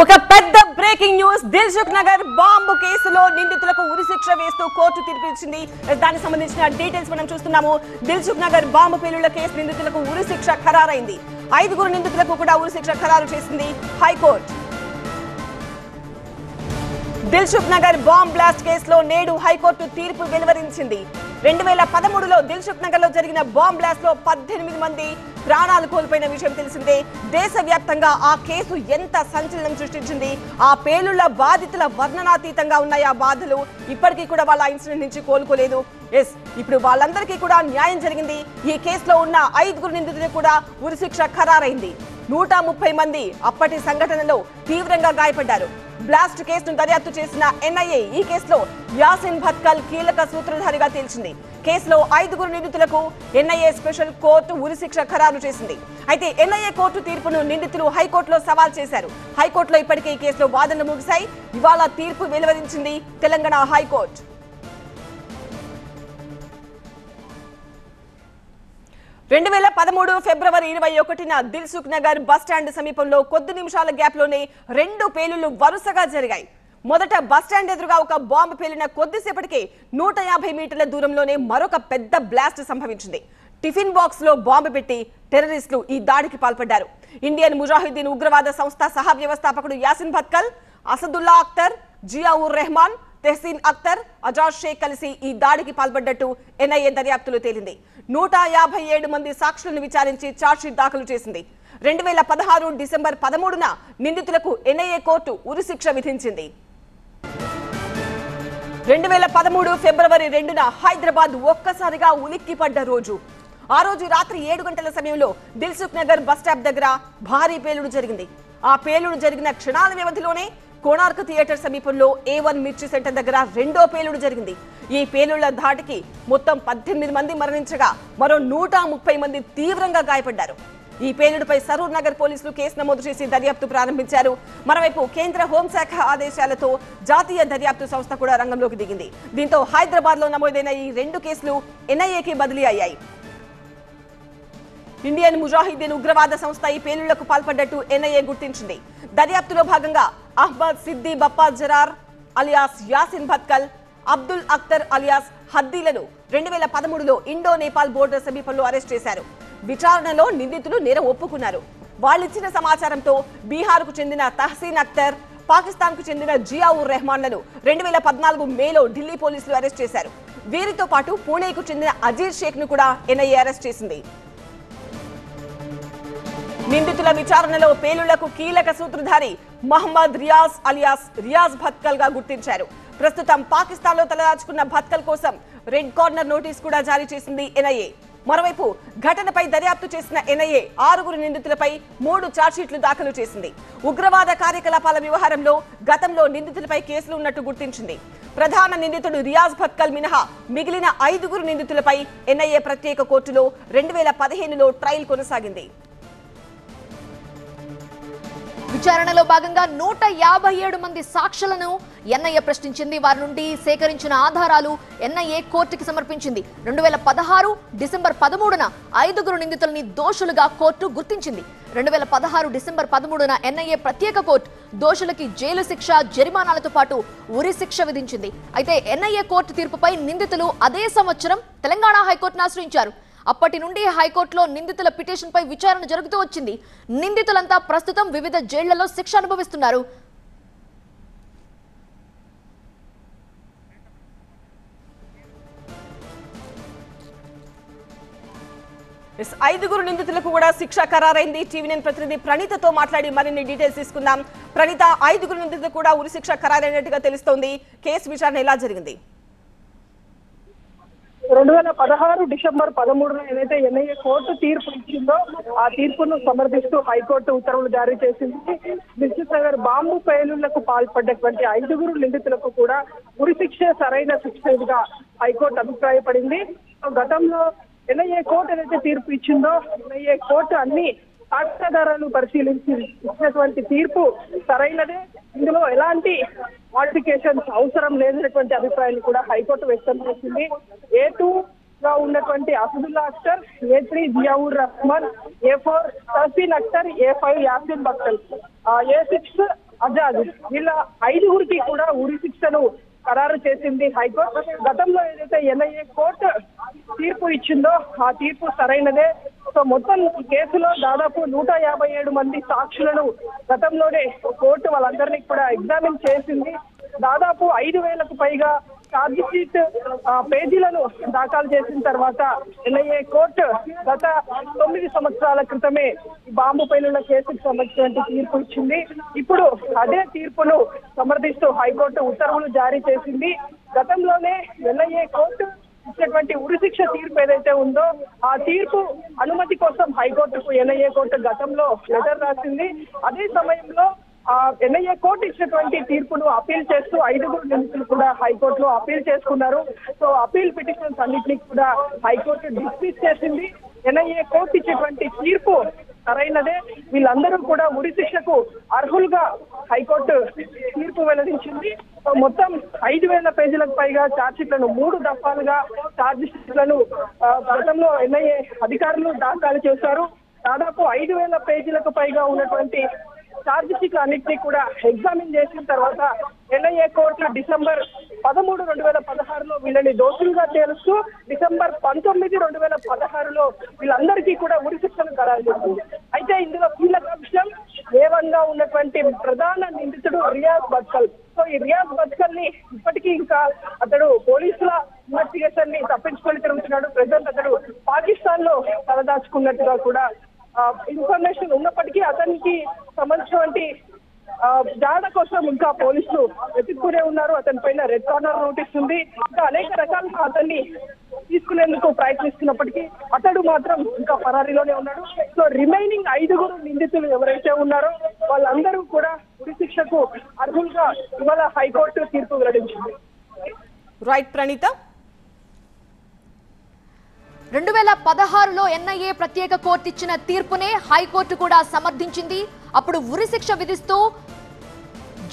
ఒక పెద్ద breaking news Dilsukh Nagar bomb కేసులో నిందితులకు ఉరి శిక్ష వేస్తూ కోర్టు తీర్పు ఇచ్చింది. దానికి సంబంధించిన డీటెయిల్స్ మనం చూస్తున్నాము. దిల్సుఖ్ నగర్ బాంబు పేలుళ్ల కేసు నిందితులకు ఉరి శిక్ష ఖరారైంది. 5 నిందితులకు కూడా ఉరి శిక్ష ఖరారు చేసింది high court. Dilsukh Nagar bomb blast కేసులో నేడు హైకోర్టు తీర్పు వెలువరించింది. 2013లో దిల్సుఖ్ నగర్ లో జరిగిన బాంబ్ బ్లాస్ట్ లో 18 మంది ప్రాణాలు కోల్పోయిన విషయం తెలిసిందే. దేశవ్యాప్తంగా ఆ కేసు ఎంత సంచలనం సృష్టించింది. ఆ పేలుళ్ల బాధితుల వర్ణనాతీతంగా ఉన్నాయి ఆ బాధలు. ఇప్పటికీ కూడా వాళ్ళ ఇన్సిడెంట్ నుంచి కోలుకోలేదు. ఇప్పుడు వాళ్ళందరికీ కూడా న్యాయం జరిగింది. ఈ కేసులో ఉన్న 5 నిందితులకు కూడా ఉరిశిక్ష ఖరారైంది. 130 మంది అప్పటి సంఘటనలో తీవ్రంగా గాయపడ్డారు. బ్లాస్ట్ కేసును దర్యాప్తు చేసిన ఎన్ఐఏ ఈ కేసులో యాసిన్ భత్కల్ కీలక సూత్రధారిగా తేల్చింది. కేసులో 5 నిందితులకు ఎన్ఐఏ స్పెషల్ కోర్టు ఉరిశిక్ష ఖరారు చేసింది. అయితే ఎన్ఐఏ కోర్టు తీర్పును నిందితులు హైకోర్టులో సవాల్ చేశారు. హైకోర్టులో ఇప్పటికే ఈ కేసులో వాదనలు ముగిశాయి. ఇవాళ తీర్పు వెలువరించింది తెలంగాణ హైకోర్టు. ఫిబ్రవరి 21న దిల్సుఖ్ నగర్ బస్టాండ్ సమీపంలో కొద్ది నిమిషాల గ్యాప్ లోనే 2 పేలుళ్లు వరుసగా జరిగాయి. మొదట బస్టాండ్ ఎదురుగా ఒక బాంబు పేలిన కొద్దిసేపటికే 150 మీటర్ల దూరంలోనే మరొక పెద్ద బ్లాస్ట్ సంభవించింది. టిఫిన్ బాక్స్ లో బాంబు పెట్టి టెర్రరిస్టులు ఈ దాడికి పాల్పడ్డారు. ఇండియన్ ముజాహిద్దీన్ ఉగ్రవాద సంస్థ సహ వ్యవస్థాపకుడు యాసిన్ భత్కల్, అసదుల్లా అఖ్తర్, జియావుర్ రెహమాన్, తెహసీన్ అఖ్తర్, అజాజ్ షేక్ కలిసి ఈ దాడికి పాల్పడ్డట్టు ఎన్ఐఏ దర్యాప్తులో తేలింది. 157 మంది సాక్షులను విచారించి ఛార్జ్షీట్ దాఖలు చేసింది. 2016 డిసెంబర్ 13న నిందితులకు ఎన్ఐఏ కోర్టు ఉరిశిక్ష విధించింది. 2013 ఫిబ్రవరి 2న హైదరాబాద్ ఒక్కసారిగా ఉలిక్కిపడ్డ రోజు. ఆ రోజు రాత్రి 7 గంటల సమయంలో దిల్సుఖ్ నగర్ బస్ స్టాప్ దగ్గర భారీ పేలుడు జరిగింది. ఆ పేలుడు జరిగిన క్షణాల వ్యవధిలోనే కోనార్క్ థియేటర్ సమీపంలో A1 మిర్చి సెంటర్ దగ్గర రెండో పేలుడు జరిగింది. ఈ పేలుళ్ల ధాటికి మొత్తం 18 మంది మరణించగా మరో 130 మంది తీవ్రంగా గాయపడ్డారు. ఈ పేలుడుపై సరూర్ నగర్ పోలీసులు కేసు నమోదు చేసి దర్యాప్తు ప్రారంభించారు. మరోవైపు కేంద్ర హోంశాఖ ఆదేశాలతో జాతీయ దర్యాప్తు సంస్థ కూడా రంగంలోకి దిగింది. దీంతో హైదరాబాద్ లో నమోదైన ఈ 2 కేసులు ఎన్ఐఏకి బదిలీ అయ్యాయి. ఇండియన్ ముజాహిద్దీన్ ఉగ్రవాద సంస్థ ఈ పేలుళ్లకు పాల్పడ్డట్టు ఎన్ఐఏ గుర్తించింది. దర్యాప్తులో భాగంగా అహ్మద్ సిద్ది బప్పా జరార్ అలియాస్ యాసిన్ భత్కల్, అబ్దుల్ అఖ్తర్ అలియాస్ హద్దీలను 2013లో ఇండో నేపాల్ బోర్డర్ సమీపంలో అరెస్ట్ చేశారు. విచారణలో నిందితులు నేరం ఒప్పుకున్నారు. వాళ్ళిచ్చిన సమాచారంతో బీహార్కు చెందిన తహసీన్ అఖ్తర్, పాకిస్తాన్కు చెందిన జియావుర్ రెహమాన్లను 2014 మేలో ఢిల్లీ పోలీసులు అరెస్ట్ చేశారు. వీరితో పాటు పూణేకు చెందిన అజీర్ షేక్ ను కూడా ఎన్ఐఏ అరెస్ట్ చేసింది. నిందితుల విచారణలో పేలుళ్లకు కీలక సూత్రధారి మహమ్మద్ రియాజ్ అలియాస్ రియాజ్ భత్కల్ గా గుర్తించారు. ప్రస్తుతం పాకిస్తాన్ లో తలదాచుకున్న భత్కల్ కోసం రెడ్ కార్నర్ నోటీస్ కూడా జారీ చేసింది ఎన్ఐఏ. మరోవైపు ఘటనపై దర్యాప్తు చేసిన ఎన్ఐఏ 6 నిందితులపై 3 ఛార్జ్షీట్లు దాఖలు చేసింది. ఉగ్రవాద కార్యకలాపాల వ్యవహారంలో గతంలో నిందితులపై కేసులు ఉన్నట్టు గుర్తించింది. ప్రధాన నిందితుడు రియాజ్ భత్కల్ మినహా మిగిలిన 5 నిందితులపై ఎన్ఐఏ ప్రత్యేక కోర్టులో 2015లో ట్రయల్ కొనసాగింది. విచారణలో భాగంగా 157 మంది సాక్షులను ఎన్ఐఏ ప్రశ్నించింది. వారి నుండి సేకరించిన ఆధారాలు ఎన్ఐఏ కోర్టుకి సమర్పించింది. 2016 డిసెంబర్ 13న 5 నిందితులని దోషులుగా కోర్టు గుర్తించింది. 2016 డిసెంబర్ 13న ఎన్ఐఏ ప్రత్యేక కోర్టు దోషులకి జైలు శిక్ష, జరిమానాలతో పాటు ఉరి శిక్ష విధించింది. అయితే ఎన్ఐఏ కోర్టు తీర్పుపై నిందితులు అదే సంవత్సరం తెలంగాణ హైకోర్టును ఆశ్రయించారు. అప్పటి నుండి హైకోర్టులో నిందితుల పిటిషన్ పై విచారణ జరుగుతూ వచ్చింది. నిందితులంతా ప్రస్తుతం వివిధ జైళ్లలో శిక్ష అనుభవిస్తున్నారు. ఐదుగురు నిందితులకు కూడా శిక్ష ఖరారైంది. టీవీ9 ప్రతినిధి ప్రణీతతో మాట్లాడి మరిన్ని డీటెయిల్స్ తీసుకుందాం. ప్రణీత, 5 నిందితులకు కూడా ఉరి శిక్ష ఖరారైనట్టుగా తెలుస్తోంది. కేసు విచారణ ఎలా జరిగింది? 2016 డిసెంబర్ 13న ఏదైతే ఎన్ఐఏ కోర్టు తీర్పు ఇచ్చిందో ఆ తీర్పును సమర్థిస్తూ హైకోర్టు ఉత్తర్వులు జారీ చేసింది. దిల్సుఖ్ నగర్ బాంబు పేలుళ్లకు పాల్పడ్డటువంటి 5 నిందితులకు కూడా ఉరి శిక్ష సరైన శిక్షగా హైకోర్టు అభిప్రాయపడింది. గతంలో ఎన్ఐఏ కోర్టు ఏదైతే తీర్పు ఇచ్చిందో ఎన్ఐఏ కోర్టు అన్ని సాక్ష్యాధారాలు పరిశీలించి ఇచ్చినటువంటి తీర్పు సరైనదే, ఇందులో ఎలాంటి మోడిఫికేషన్స్ అవసరం లేదనేటువంటి అభిప్రాయాన్ని కూడా హైకోర్టు వ్యక్తం చేసింది. A2 గా ఉన్నటువంటి Asadullah Akhtar, A3 Ziaur Rahman, A4 Tahseen Akhtar, A5 Yasin Bhatkal, A6 Azad వీళ్ళ 5గురికి కూడా ఉరి శిక్షను ఖరారు చేసింది హైకోర్టు. గతంలో ఏదైతే ఎన్ఐఏ కోర్టు తీర్పు ఇచ్చిందో ఆ తీర్పు సరైనదే. సో మొత్తం ఈ కేసులో దాదాపు 157 మంది సాక్షులను గతంలోనే కోర్టు వాళ్ళందరినీ కూడా ఎగ్జామిన్ చేసింది. దాదాపు 5,000కు పైగా ఛార్జ్ షీట్ పేజీలను దాఖలు చేసిన తర్వాత ఎన్ఐఏ కోర్టు గత 9 సంవత్సరాల క్రితమే ఈ బాంబు పేలుళ్ల కేసుకు సంబంధించిన తీర్పు ఇచ్చింది. ఇప్పుడు అదే తీర్పును సమర్థిస్తూ హైకోర్టు ఉత్తర్వులు జారీ చేసింది. గతంలోనే ఎన్ఐఏ కోర్టు ఇచ్చినటువంటి ఉరిశిక్ష తీర్పు ఏదైతే ఉందో ఆ తీర్పు అనుమతి కోసం హైకోర్టుకు ఎన్ఐఏ కోర్టు గతంలో లెటర్ రాసింది. అదే సమయంలో ఎన్ఐఏ కోర్టు ఇచ్చినటువంటి తీర్పును అపీల్ చేస్తూ 5గురు నిందితులు కూడా హైకోర్టులో అపీల్ చేసుకున్నారు. సో అపీల్ పిటిషన్స్ అన్నింటినీ కూడా హైకోర్టు డిస్మిస్ చేసింది. ఎన్ఐఏ కోర్టు ఇచ్చేటువంటి తీర్పు సరైనదే, వీళ్ళందరూ కూడా ఉరి శిక్షకు అర్హులుగా హైకోర్టు తీర్పు వెల్లడించింది. మొత్తం 5,000 పేజీలకు పైగా ఛార్జ్ షీట్లను 3 దఫాలుగా ఛార్జ్ షీట్లను గతంలో ఎన్ఐఏ అధికారులు దాఖలు చేశారు. దాదాపు 5,000 పేజీలకు పైగా ఉన్నటువంటి ఛార్జ్ షీట్లు అన్నింటినీ కూడా ఎగ్జామిన్ చేసిన తర్వాత ఎన్ఐఏ కోర్టు డిసెంబర్ 13, 2016లో వీళ్ళని దోషులుగా తేలుస్తూ డిసెంబర్ 19, 2016లో వీళ్ళందరికీ కూడా ఉరి శిక్షను ఖరారు చేసింది. అయితే ఇందులో కీలక విషయం ఏవంగా ఉన్నటువంటి ప్రధాన నిందితుడు రియాజ్ బత్కల్. సో ఈ రియాజ్ బత్కల్ ని ఇప్పటికీ ఇంకా అతడు పోలీసుల ఇన్వెస్టిగేషన్ ని తప్పించుకొని తిరుగుతున్నాడు. ప్రజెంట్ అతడు పాకిస్తాన్ లో తలదాచుకున్నట్టుగా కూడా ఇన్ఫర్మేషన్ ఉన్నప్పటికీ అతనికి సంబంధించినటువంటి జాడ కోసం ఇంకా పోలీసులు వెతుక్కునే ఉన్నారు. అతని పైన రెడ్ కార్నర్ నోటీస్ ఉంది. ఇంకా అనేక రకాలుగా అతన్ని తీసుకునేందుకు ప్రయత్నిస్తున్నప్పటికీ అతడు మాత్రం ఇంకా పరారీలోనే ఉన్నాడు. సో రిమైనింగ్ 5గురు నిందితులు ఎవరైతే ఉన్నారో వాళ్ళందరూ కూడా ఉరి శిక్షకు అర్హులుగా ఇవాళ హైకోర్టు తీర్పు వెల్లడించింది. రైట్ ప్రణీత. 2016లో ఎన్ఐఏ ప్రత్యేక కోర్టు ఇచ్చిన తీర్పునే హైకోర్టు కూడా సమర్థించింది. అప్పుడు ఉరిశిక్ష విధిస్తూ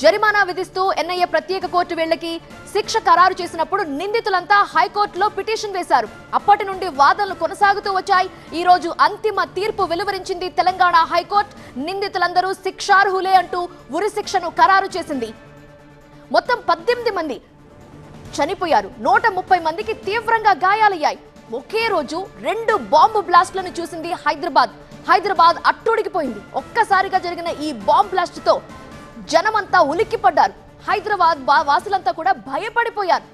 జరిమానా విధిస్తూ ఎన్ఐఏ ప్రత్యేక కోర్టు వీళ్ళకి శిక్ష ఖరారు చేసినప్పుడు నిందితులంతా హైకోర్టులో పిటిషన్ వేశారు. అప్పటి నుండి వాదనలు కొనసాగుతూ వచ్చాయి. ఈ రోజు అంతిమ తీర్పు వెలువరించింది తెలంగాణ హైకోర్టు. నిందితులందరూ శిక్షార్హులే అంటూ ఉరిశిక్షను ఖరారు చేసింది. మొత్తం 18 మంది చనిపోయారు. 130 మందికి తీవ్రంగా గాయాలయ్యాయి. ఒకే రోజు 2 బాంబు బ్లాస్ట్లను చూసింది హైదరాబాద్ అట్టుడికిపోయింది. ఒక్కసారిగా జరిగిన ఈ బాంబ్ బ్లాస్ట్ తో జనమంతా ఉలిక్కిపడ్డారు. హైదరాబాద్ వాసులంతా కూడా భయపడిపోయారు.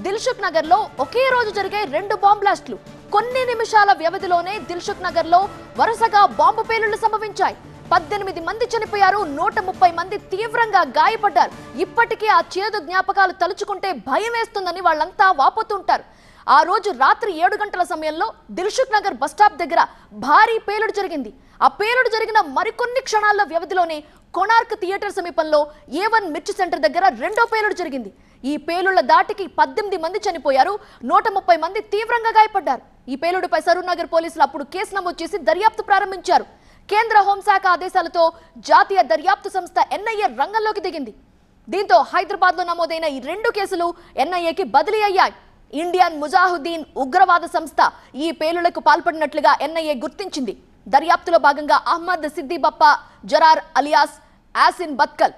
దిల్సుఖ్ నగర్ లో ఒకే రోజు జరిగే 2 బాంబ్ బ్లాస్ట్లు. కొన్ని నిమిషాల వ్యవధిలోనే దిల్సుఖ్ నగర్ లో వరుసగా బాంబు పేలుళ్లు సంభవించాయి. 18 మంది చనిపోయారు. 130 మంది తీవ్రంగా గాయపడ్డారు. ఇప్పటికీ ఆ చేదు జ్ఞాపకాలు తలుచుకుంటే భయం వేస్తుందని వాళ్ళంతా వాపోతుంటారు. ఆ రోజు రాత్రి 7 గంటల సమయంలో దిల్సుఖ్ నగర్ బస్టాప్ దగ్గర భారీ పేలుడు జరిగింది. ఆ పేలుడు జరిగిన మరికొన్ని క్షణాల వ్యవధిలోనే కొనార్క్ థియేటర్ సమీపంలో A1 మిర్చి సెంటర్ దగ్గర 2వ పేలుడు జరిగింది. ఈ పేలుళ్ల దాటికి 18 మంది చనిపోయారు. 130 మంది తీవ్రంగా గాయపడ్డారు. ఈ పేలుడుపై సరూర్ నగర్ పోలీసులు అప్పుడు కేసు నమోదు చేసి దర్యాప్తు ప్రారంభించారు. కేంద్ర హోంశాఖ ఆదేశాలతో జాతీయ దర్యాప్తు సంస్థ ఎన్ఐఏ రంగంలోకి దిగింది. దీంతో హైదరాబాద్ లో నమోదైన ఈ 2 కేసులు ఎన్ఐఏకి బదిలీ అయ్యాయి. ఇండియన్ ముజాహిదీన్ ఉగ్రవాద సంస్థ ఈ పేలుళ్లకు పాల్పడినట్లుగా ఎన్ఐఏ గుర్తించింది. దర్యాప్తులో భాగంగా అహ్మద్ సిద్దిబప్ప జరార్ అలియాస్ ఆసిన్ బత్కల్,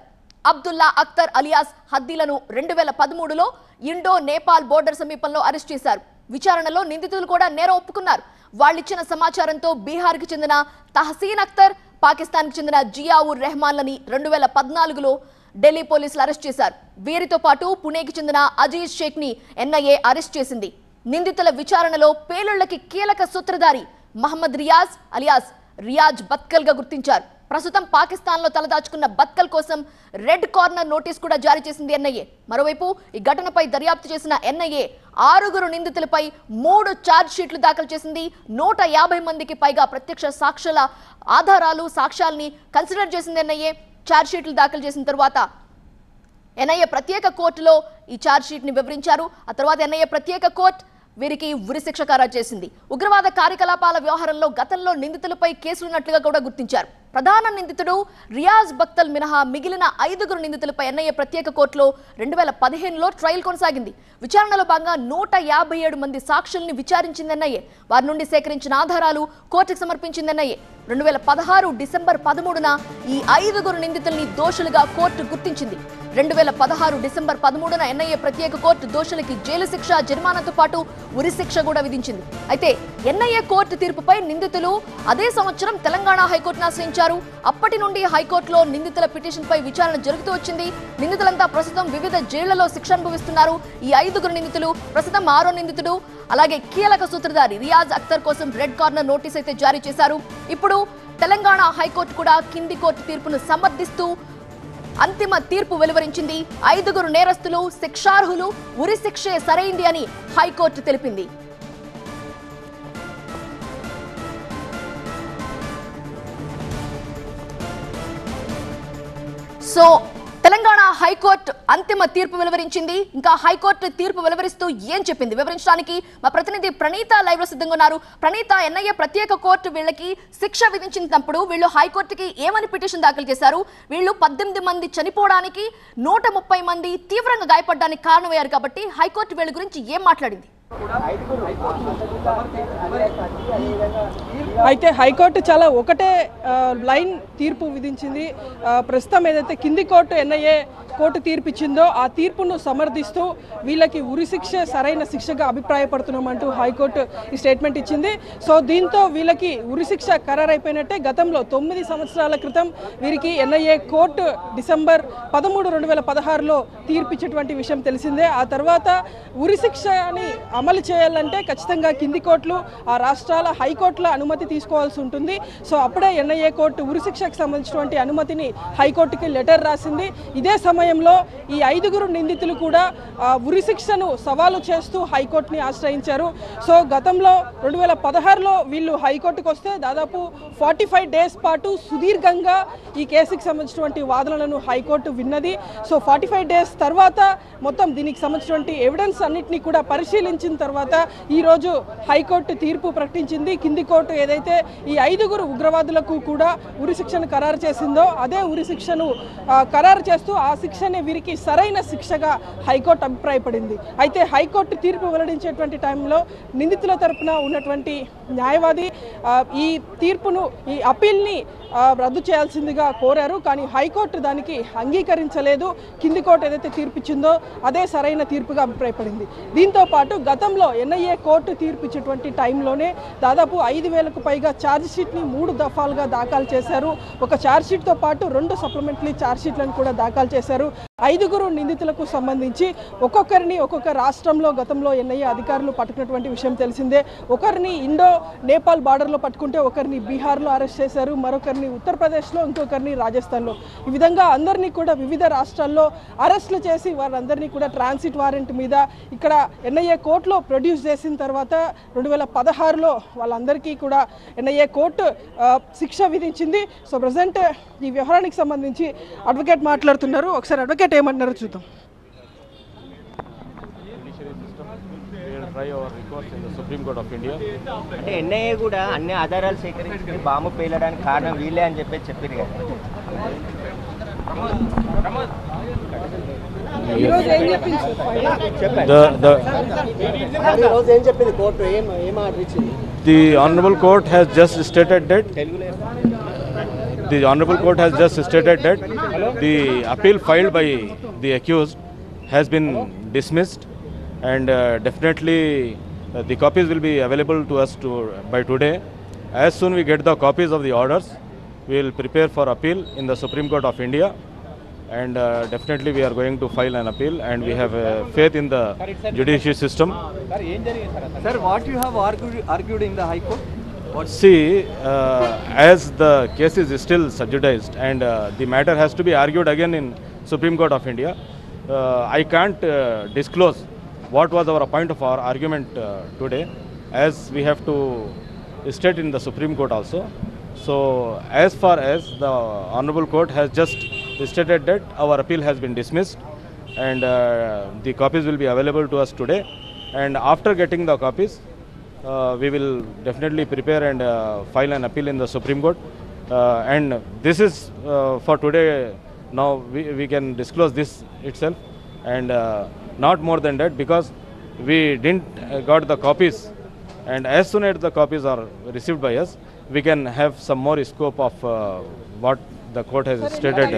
అబ్దుల్లా అఖ్తర్ అలియాస్ హద్దీలను 2013లో ఇండో నేపాల్ బోర్డర్ సమీపంలో అరెస్ట్ చేశారు. విచారణలో నిందితులు కూడా నేరం ఒప్పుకున్నారు. వాళ్ళిచ్చిన సమాచారంతో బీహార్కి చెందిన తహసీన్ అఖ్తర్, పాకిస్తాన్కి చెందిన జియావుర్ రెహమాన్లని 2014లో ఢిల్లీ పోలీసులు అరెస్ట్ చేశారు. వీరితో పాటు పుణేకి చెందిన అజీజ్ షేక్ ని ఎన్ఐఏ అరెస్ట్ చేసింది. నిందితుల విచారణలో పేలుళ్లకి కీలక సూత్రధారి మహమ్మద్ రియాజ్ అలియాస్ రియాజ్ బత్కల్ గా గుర్తించారు. ప్రస్తుతం పాకిస్తాన్ లో తలదాచుకున్న బత్కల్ కోసం రెడ్ కార్నర్ నోటీస్ కూడా జారీ చేసింది ఎన్ఐఏ. మరోవైపు ఈ ఘటనపై దర్యాప్తు చేసిన ఎన్ఐఏ 6 నిందితులపై 3 ఛార్జ్ షీట్లు దాఖలు చేసింది. 150 మందికి పైగా ప్రత్యక్ష సాక్ష్యాల ఆధారాలు సాక్ష్యాల్ని కన్సిడర్ చేసింది ఎన్ఐఏ. ఛార్జ్ షీట్లు దాఖలు చేసిన తర్వాత ఎన్ఐఏ ప్రత్యేక కోర్టులో ఈ ఛార్జ్ షీట్ ని వివరించారు. ఆ తర్వాత ఎన్ఐఏ ప్రత్యేక కోర్టు వీరికి ఉరిశిక్ష ఖరారు చేసింది. ఉగ్రవాద కార్యకలాపాల వ్యవహారంలో గతంలో నిందితులపై కేసులున్నట్లుగా కూడా గుర్తించారు. ప్రధాన నిందితుడు రియాజ్ బక్తల్ మినహా మిగిలిన 5గురు నిందితులపై ఎన్ఐఏ ప్రత్యేక కోర్టులో 2015లో ట్రయల్ కొనసాగింది. విచారణలో భాగంగా 157 మంది సాక్షుల్ని విచారించింది ఎన్ఐఏ. వారి నుండి సేకరించిన ఆధారాలు కోర్టుకు సమర్పించింది ఎన్ఐఏ. 2016 డిసెంబర్ 13న ఈ 5గురు నిందితుల్ని దోషులుగా కోర్టు గుర్తించింది. 2016 డిసెంబర్ 13న ఎన్ఐఏ ప్రత్యేక కోర్టు దోషులకి జైలు శిక్ష, జరిమానాతో పాటు ఉరి శిక్ష కూడా విధించింది. అయితే ఎన్ఐఏ కోర్టు తీర్పుపై నిందితులు అదే సంవత్సరం తెలంగాణ హైకోర్టును ఆశ్రయించారు. అప్పటి నుండి హైకోర్టులో నిందితుల పిటిషన్పై విచారణ జరుగుతూ వచ్చింది. నిందితులంతా ప్రస్తుతం వివిధ జైళ్లలో శిక్ష అనుభవిస్తున్నారు. ఈ 5గురు నిందితులు ప్రస్తుతం 6వ నిందితుడు అలాగే కీలక సూత్రధారి రియాజ్ అఖ్తర్ కోసం రెడ్ కార్నర్ నోటీస్ అయితే జారీ చేశారు. ఇప్పుడు తెలంగాణ హైకోర్టు కూడా కింది కోర్టు తీర్పును సమర్థిస్తూ అంతిమ తీర్పు వెలువరించింది. 5గురు నేరస్తులు శిక్షార్హులు, ఉరి శిక్షే సరైంది అని హైకోర్టు తెలిపింది. సో తెలంగాణ హైకోర్టు అంతిమ తీర్పు వెలువరించింది. ఇంకా హైకోర్టు తీర్పు వెలువరిస్తూ ఏం చెప్పింది వివరించడానికి మా ప్రతినిధి ప్రణీత లైవ్ లో సిద్ధంగా ఉన్నారు. ప్రణీత, ఎన్ఐఏ ప్రత్యేక కోర్టు వీళ్ళకి శిక్ష విధించినప్పుడు వీళ్ళు హైకోర్టుకి ఏమని పిటిషన్ దాఖలు చేశారు? వీళ్ళు 18 మంది చనిపోవడానికి, 130 మంది తీవ్రంగా గాయపడడానికి కారణమయ్యారు. కాబట్టి హైకోర్టు వీళ్ళ గురించి ఏం మాట్లాడింది? అయితే హైకోర్టు చాలా ఒకటే లైన్ తీర్పు విధించింది. ప్రస్తుతం ఏదైతే కింది కోర్టు ఎన్ఐఏ కోర్టు తీర్పు ఇచ్చిందో ఆ తీర్పును సమర్థిస్తూ వీళ్ళకి ఉరి శిక్ష సరైన శిక్షగా అభిప్రాయపడుతున్నామంటూ హైకోర్టు ఈ స్టేట్మెంట్ ఇచ్చింది. సో దీంతో వీళ్ళకి ఉరి శిక్ష ఖరారైపోయినట్టే. గతంలో 9 సంవత్సరాల క్రితం వీరికి ఎన్ఐఏ కోర్టు డిసెంబర్ 13, 2016లో తీర్పు ఇచ్చేటువంటి విషయం తెలిసిందే. ఆ తర్వాత ఉరి శిక్షని అమలు చేయాలంటే ఖచ్చితంగా కింది కోర్టులు, ఆ రాష్ట్రాల హైకోర్టుల అనుమతి తీసుకోవాల్సి ఉంటుంది. సో అప్పుడే ఎన్ఐఏ కోర్టు ఉరి శిక్షకు సంబంధించినటువంటి అనుమతిని హైకోర్టుకి లెటర్ రాసింది. ఇదే సమయంలో ఈ 5గురు నిందితులు కూడా ఉరి శిక్షను సవాలు చేస్తూ హైకోర్టుని ఆశ్రయించారు. సో గతంలో 2016లో వీళ్ళు హైకోర్టుకు వస్తే దాదాపు 45 డేస్ పాటు సుదీర్ఘంగా ఈ కేసుకి సంబంధించినటువంటి వాదనలను హైకోర్టు విన్నది. సో 45 డేస్ తర్వాత మొత్తం దీనికి సంబంధించినటువంటి ఎవిడెన్స్ అన్నింటినీ కూడా పరిశీలించిన తర్వాత ఈరోజు హైకోర్టు తీర్పు ప్రకటించింది. కింది కోర్టు ఏదైతే ఈ 5గురు ఉగ్రవాదులకు కూడా ఉరి శిక్షను ఖరారు చేసిందో అదే ఉరి శిక్షను ఖరారు చేస్తూ ఆ శిక్షనే వీరికి సరైన శిక్షగా హైకోర్టు అభిప్రాయపడింది. అయితే హైకోర్టు తీర్పు వెల్లడించేటువంటి టైంలో నిందితుల తరపున ఉన్నటువంటి న్యాయవాది ఈ తీర్పును, ఈ అప్పీల్ని రద్దు చేయాల్సిందిగా కోరారు. కానీ హైకోర్టు దానికి అంగీకరించలేదు. కింది కోర్టు ఏదైతే తీర్పు ఇచ్చిందో అదే సరైన తీర్పుగా అభిప్రాయపడింది. దీంతో పాటు గతంలో ఎన్ఐఏ కోర్టు తీర్పు ఇచ్చేటువంటి టైంలోనే దాదాపు 5,000కు పైగా ఛార్జ్ షీట్ని 3 దఫాలుగా దాఖలు చేశారు. ఒక ఛార్జ్ షీట్తో పాటు 2 సప్లిమెంటరీ ఛార్జ్ షీట్లను కూడా దాఖలు చేశారు. 5గురు నిందితులకు సంబంధించి ఒక్కొక్కరిని ఒక్కొక్క రాష్ట్రంలో గతంలో ఎన్ఐఏ అధికారులు పట్టుకున్నటువంటి విషయం తెలిసిందే. ఒకరిని ఇండో నేపాల్ బార్డర్లో పట్టుకుంటే ఒకరిని బీహార్లో అరెస్ట్ చేశారు, మరొకరిని ఉత్తరప్రదేశ్లో, ఇంకొకరిని రాజస్థాన్లో. ఈ విధంగా అందరినీ కూడా వివిధ రాష్ట్రాల్లో అరెస్టులు చేసి వారందరినీ కూడా ట్రాన్సిట్ వారెంట్ మీద ఇక్కడ ఎన్ఐఏ కోర్టులో ప్రొడ్యూస్ చేసిన తర్వాత 2016లో వాళ్ళందరికీ కూడా ఎన్ఐఏ కోర్టు శిక్ష విధించింది. సో ప్రజెంట్ ఈ వ్యవహారానికి సంబంధించి అడ్వకేట్ మాట్లాడుతున్నారు. ఒకసారి అడ్వకేట్ ఏమంటున్నారో చూద్దాం. సుప్రీం కోర్ట్ ఆఫ్ ఇండియా అంటే ఎన్ఐఏ కూడా అన్ని ఆధారాలు సేకరించి బాంబు పేలడానికి కారణం వీళ్ళే అని చెప్పారు కదా. The Honorable Court has just stated that the appeal filed by the accused has been dismissed, and definitely the copies will be available to us by today. As soon we get the copies of the orders, we will prepare for appeal in the Supreme Court of India, and definitely we are going to file an appeal, and we have faith in the judiciary system. Sir, what you have argued in the High Court? See, as the case is still subjudiced and the matter has to be argued again in Supreme Court of India, I can't disclose what was our point of our argument today, as we have to state in the Supreme Court also. So as far as the Honorable Court has just stated that our appeal has been dismissed, and the copies will be available to us today, and after getting the copies we will definitely prepare and file an appeal in the Supreme Court, And this is for today. Now we can disclose this itself, and not more than that, because we didn't got the copies, and as soon as the copies are received by us, we can have some more scope of what the court has stated.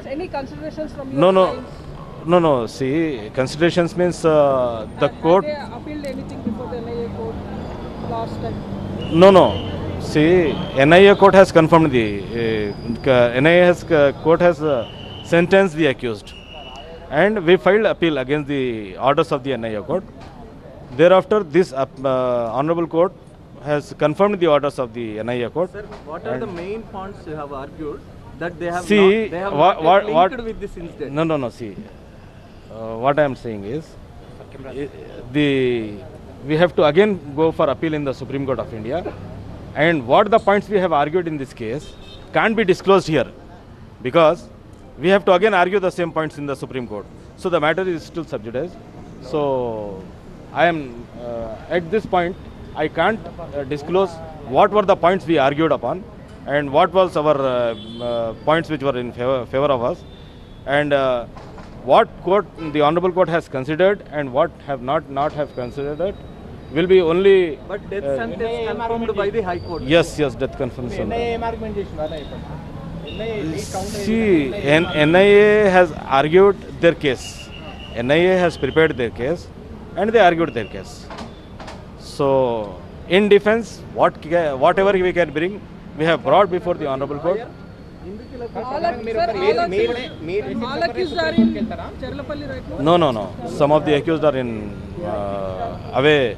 Any considerations from No. See, considerations means the court. appealed anything before the NIA court last time? No. See, NIA court has confirmed the court has sentenced the accused, and we filed appeal against the orders of the NIA court. Thereafter, this honorable court has confirmed the orders of the NIA court. Sir, what are the main points you have argued that they have See, not, they have not yet linked with this incident? No. See, what I am saying is, we have to again go for appeal in the Supreme Court of India, and what the points we have argued in this case can't be disclosed here, because we have to again argue the same points in the Supreme Court. So the matter is still sub judice. So I am at this point I can't disclose what were the points we argued upon, and what was our points which were in favor of us, and what court the honorable court has considered and what have not have considered will be only. But death sentence confirmed by the High Court. Yes, death confirmation. See, NIA has argued their case. NIA has prepared their case, and they argued their case. So, in defense, whatever we can bring, we have brought before the honorable court. All accused are in Cherlapalli right now? No. Some of the accused are in away.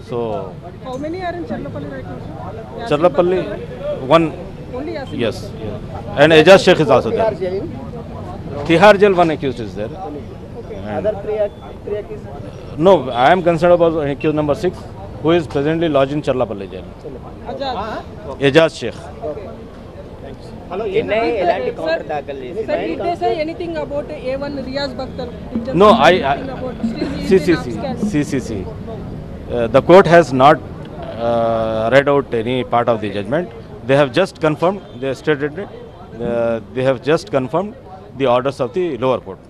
So, How many are in Cherlapalli right now, sir? Cherlapalli, one. Only Yasin Yes. And Ejaz Sheikh is also there. Tihar jail, one accused is there. Other three accused? No, I am concerned about accused number 6, who is presently lodged in Cherlapalli jail. Ajaz. Ejaz Sheikh. NIA ఎలాంటి counter దాఖలు Sir, చేసింది? did they say anything about A1 Riyaz Bakhtar? Did they No, say I anything about still he is in abscond? see. The court has not read out any part of the judgment. They have just confirmed. They stated it. They have just confirmed the orders of the lower court.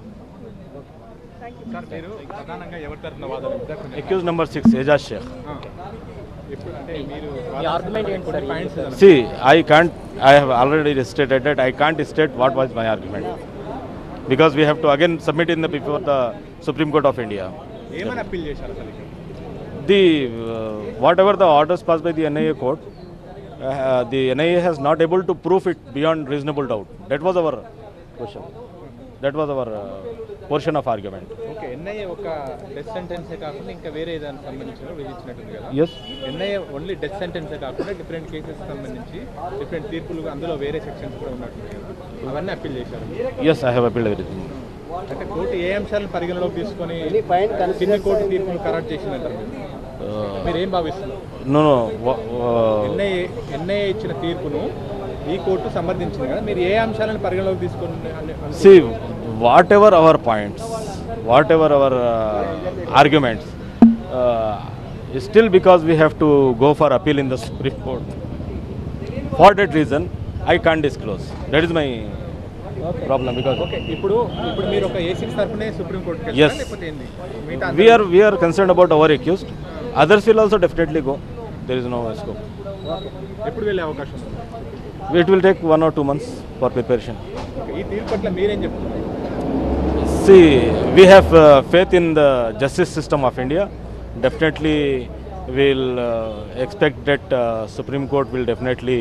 Accused number 6, Ejaz Sheikh. See, I have already stated that I can't state what was my argument, because we have to again submit before the Supreme Court of India. Whatever the orders passed by the NIA court, the NIA has not able to prove it beyond reasonable doubt. That was our question. That was our portion of argument. Okay NIA ఒక death సెంటెన్సే కాకుండా ఇంకా వేరే దానికి సంబంధించిన విధించినట్టుంది కదా. Yes. NIA only death సెంటెన్సే కాకుండా different cases సంబంధించి different తీర్పులు అందులో వేరే సెక్షన్స్ కూడా ఉన్నట్టుంది కదా. అవన్నీ అప్పీల్ చేశారు. Yes, I have appealed everything. అంటే కోర్టు ఏ అంశాలను పరిగణలోకి తీసుకొని కింది కోర్టు తీర్పులు ఖరారు చేసిందంటారు మీరు ఏం భావిస్తున్నారు? No. ఎన్ఐఏ ఇచ్చిన తీర్పును ఈ కోర్టు సమర్థించింది కదా, మీరు ఏ అంశాలను పరిగణలోకి తీసుకొని See, whatever our points, whatever our arguments, still because we have to go for appeal in the Supreme Court. For that reason, I can't disclose. That is my problem, because okay ఇప్పుడు మీరు ఒక A6 తరపునే supreme కోర్టుకి Yes. లేకపోతే ఏంది మిగతా we are concerned about our accused. Others will also definitely go. There is no scope. ఎప్పుడు వెళ్ళే అవకాశం ఉంది? It will take 1 or 2 months for preparation. Okay, ఈ తీర్పు పట్ల మీరేం చెప్తున్నారు? See, we have faith in the justice system of India. Definitely, we'll expect that Supreme Court will definitely